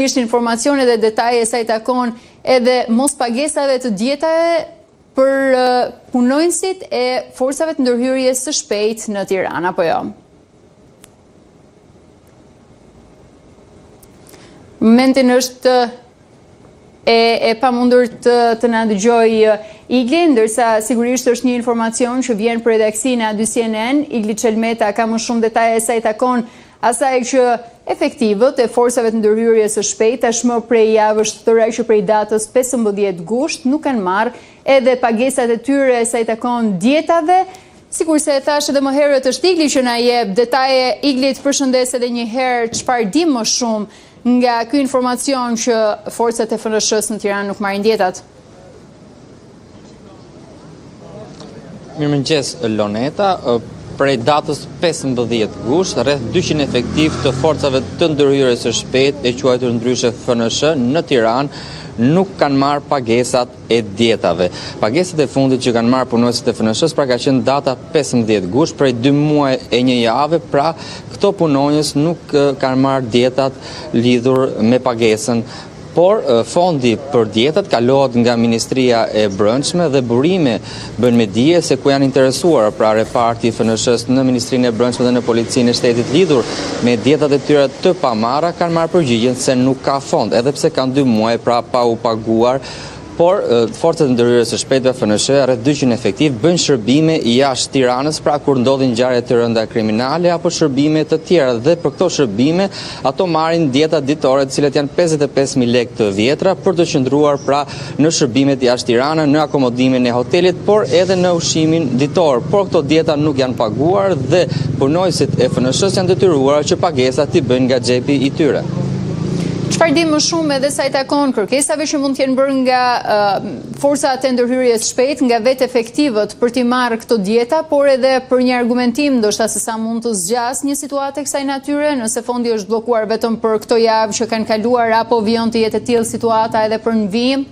Ishtë informacione dhe detaje sa i takon edhe mos pagesave të djetave për punojnësit e forcave të ndërhyrjes së shpejtë në Tiranë, apo jo? Momentin është e pamundur të na dëgjoj Igli, ndërsa sigurisht është një informacion që vjen për redaksinë A2 CNN. Igli Çelmeta ka më shumë detaje sa i takon asaj që efektivët e forcave të ndërhyrjes së shpejtë tashmë prej javës shtatore që prej datës 15 gusht nuk kanë marrë edhe pagesat e tyre sa i takon djetave. Sikur se e thash edhe më herët është Igli që na jep detaje. Igli, të përshëndes edhe një herë, çfarë di më shumë nga ky informacion që forcat e FNSH-s në Tiranë nuk marrin djetat? Mirëmëngjes Loneta. Prej datës 15 gusht, rreth 200 efektiv të forcave të ndërhyrjes së shpejtë e quajtur ndryshe FNSH në Tiranë nuk kanë marrë pagesat e djetave. Pagesat e fundit që kanë marrë punonësit e FNSH-s pra ka qenë data 15 gusht, prej 2 muaj e 1 jave, pra këto punonjës nuk kanë marrë djetat lidhur me pagesën. Por fondi për djetat kalohet nga Ministria e Brendshme dhe burime bën me dije se ku janë interesuar pra reparti FNSH-s në Ministrinë e Brendshme dhe në Policinë e Shtetit lidhur me djetat e tyre të pamarra kanë marrë përgjigjen se nuk ka fond, edhe pse kanë 2 muaj pra pa u paguar. Por forcat e ndërhyrjes së shpejtëve FNSH rreth 200 efektiv bëjnë shërbime jashtë Tiranës pra kur ndodhin ngjarje të rënda kriminale apo shërbime të tjera dhe për këto shërbime ato marrin djeta ditore të cilat janë 55.000 lekë të vjetra për të qëndruar pra në shërbimet jashtë Tiranës, në akomodimin e hotelit, por edhe në ushqimin ditor. Por këto djeta nuk janë paguar dhe punonësit e FNSH-s janë detyruar që pagesat i bëjnë nga xhepi i tyre. Çfarë di më shumë edhe sa i takon kërkesave që mund të jenë bërë nga forcat e ndërhyrjes shpejt, nga vetë efektivët për t'i marrë këto djeta, por edhe për një argumentim ndoshta se sa mund të zgjas një situatë e kësaj natyre, nëse fondi është bllokuar vetëm për këto javë që kanë kaluar apo vijon të jetë e tillë situata edhe për në vijim?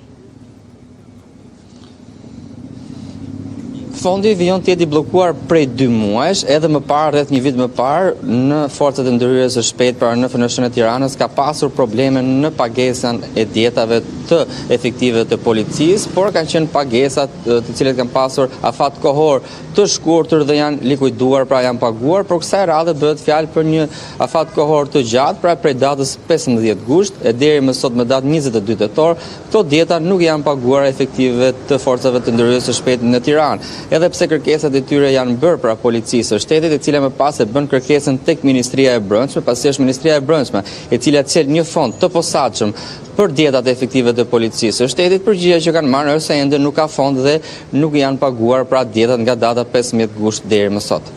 Fondi vijon të jetë i bllokuar prej 2 muajsh, edhe më parë, rreth një vit më parë, në forcat e ndërhyrjes së shpejtë pra në FNSH-n e Tiranës ka pasur probleme në pagesën e djetave të efektive të policisë, por kanë qenë pagesat të cilat kanë pasur afat kohor të shkurtër dhe janë likuiduar, pra janë paguar, por kësaj radhe bëhet fjalë për një afat kohor të gjatë, pra prej datës 15 gusht e deri më sot me datë 22 tetor, këto djeta nuk janë paguar efektive të forcave të ndërhyrjes së shpejtë në Tiranë. Edhe pse kërkesat e tyre janë bërë pra policisë së shtetit, e cila më pas e bën kërkesën tek Ministria e Brendshme, pasi është Ministria e Brendshme e cila cel një fond të posaçëm për djetat efektive të policisë së shtetit, përgjigjja që kanë marrë është se ende nuk ka fond dhe nuk janë paguar pra djetat nga data 15 gusht deri më sot.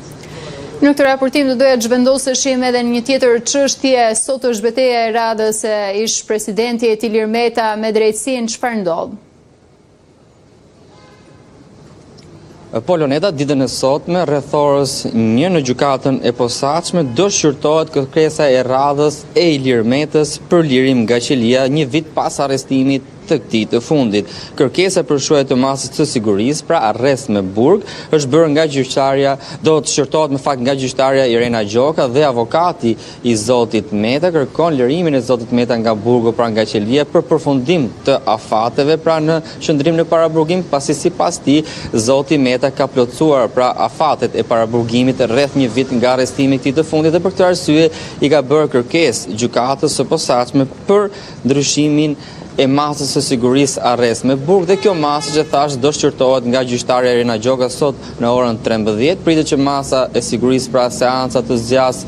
Në këtë raportim do doja të zhvendoseshim edhe në një tjetër çështje. Sot është betejë e radhës e ish presidenti Ilir Meta me drejtësinë, çfarë ndodh? Po Loneta, ditën e sotme, rreth orës 1 në gjykatën e posaçme do shqyrtohet kërkesa e radhës e Ilir Metës për lirim nga qelia një vit pas arrestimit të këtij të fundit. Kërkesa për shuaj të masës së sigurisë, pra arrest me burg, është bërë nga gjyqtarja, do të shqyrtohet në fakt nga gjyqtarja Irena Gjoka dhe avokati i zotit Meta kërkon lirimin e zotit Meta nga burgu pra nga qelia për përfundim të afateve pra në qëndrim në paraburgim, pasi sipas tij zoti Meta ka plotësuar pra afatet e paraburgimit rreth një vit nga arrestimi i këtij të fundit dhe për këtë arsye i ka bërë kërkesë gjykatës së posaçme për ndryshimin e masës së sigurisë arrest me burg dhe kjo masë që thash do shqyrtohet nga gjyqtarja Irena Gjoka sot në orën 13. Pritet që masa e sigurisë pra seanca të zgjas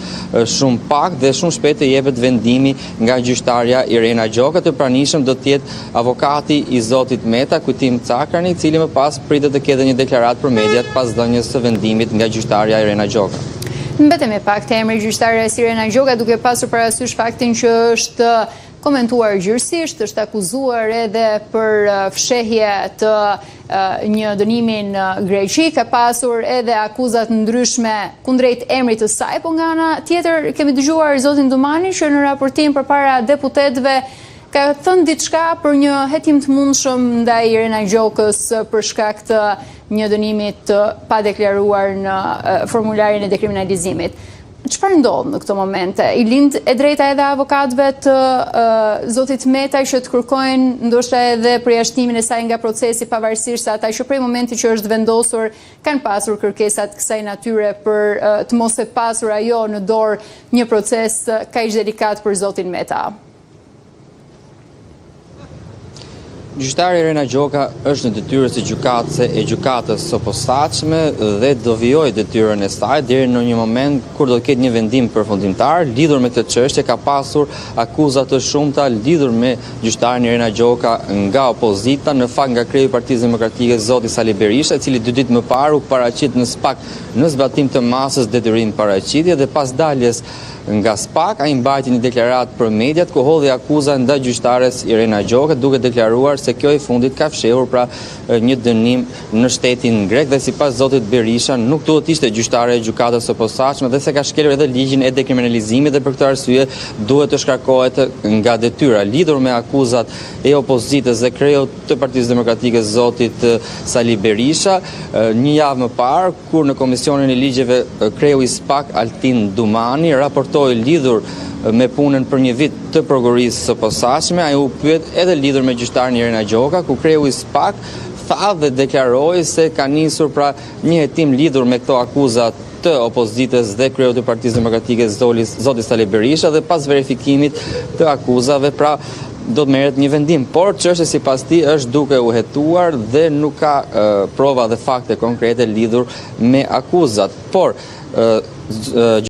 shumë pak dhe shumë shpejt të jepet vendimi nga gjyqtarja Irena Gjoka. Të pranishëm do të jetë avokati i zotit Meta, Kujtim Cakrani, i cili më pas pritet të ketë një deklaratë për mediat pas dhënies së vendimit nga gjyqtarja Irena Gjoka. Mbetemi pak te emri gjyqtarës Irena Gjoka, duke pasur parasysh faktin që është komentuar gjërësisht, është akuzuar edhe për fshehje të një dënimi në Greqi, ka pasur edhe akuzat ndryshme kundrejt emrit të saj, po nga ana tjetër kemi dëgjuar zotin Dumani që në raportim përpara deputetëve ka thënë diçka për një hetim të mundshëm ndaj Irena Gjokës për shkak të një dënimi të padeklaruar në formularin e dekriminalizimit. Çfarë ndodh në këto momente? I lind e drejta edhe avokatëve të zotit Metaj që të kërkojnë ndoshta edhe përjashtimin e saj nga procesi, pavarësisht se ata që prej momenti që është vendosur kanë pasur kërkesat kësaj natyre për të mos e pasur ajo në dorë një proces kaq delikat për zotin Meta. Gjyqtari Irena Gjoka është në detyrës së gjykatëse e gjykatës së posaçme dhe do vijojë detyrën e saj deri në një moment kur do të ketë një vendim përfundimtar lidhur me këtë çështje. Ka pasur akuza të shumta lidhur me gjyqtarin Irena Gjoka nga opozita, në fakt nga kreu i Partisë Demokratike zoti Sali Berisha, i cili 2 ditë më parë u paraqit në SPAK në zbatim të masës detyrim paraqitje dhe pas daljes nga SPAK ai mbajti një deklaratë për mediat ku hodhi akuza ndaj gjyqtares Irena Gjoka, duke deklaruar se kjo i fundit ka fshehur pra një dënim në shtetin grek dhe sipas zotit Berisha nuk duhet ishte gjyqtare e gjykatës së posaçme dhe se ka shkelur edhe ligjin e dekriminalizimit dhe për këtë arsye duhet të shkarkohet nga detyra. Lidhur me akuzat e opozitës dhe kreut të Partisë Demokratike zotit Sali Berisha, një javë më parë kur në Komisionin e Ligjeve kreu i SPAK Altin Dumani raportoi lidhur me punën për një vit të prokurisë së posaçme, ai u pyet edhe lidhur me gjyqtarin Irena Gjoka, ku kreu i SPAK tha dhe deklaroi se ka nisur pra një hetim lidhur me këto akuzat të opozitës dhe kreu të Partisë Demokratike zoti Sali Berisha dhe pas verifikimit të akuzave pra do të merret një vendim, por çështja sipas tij është duke u hetuar dhe nuk ka prova dhe fakte konkrete lidhur me akuzat. Por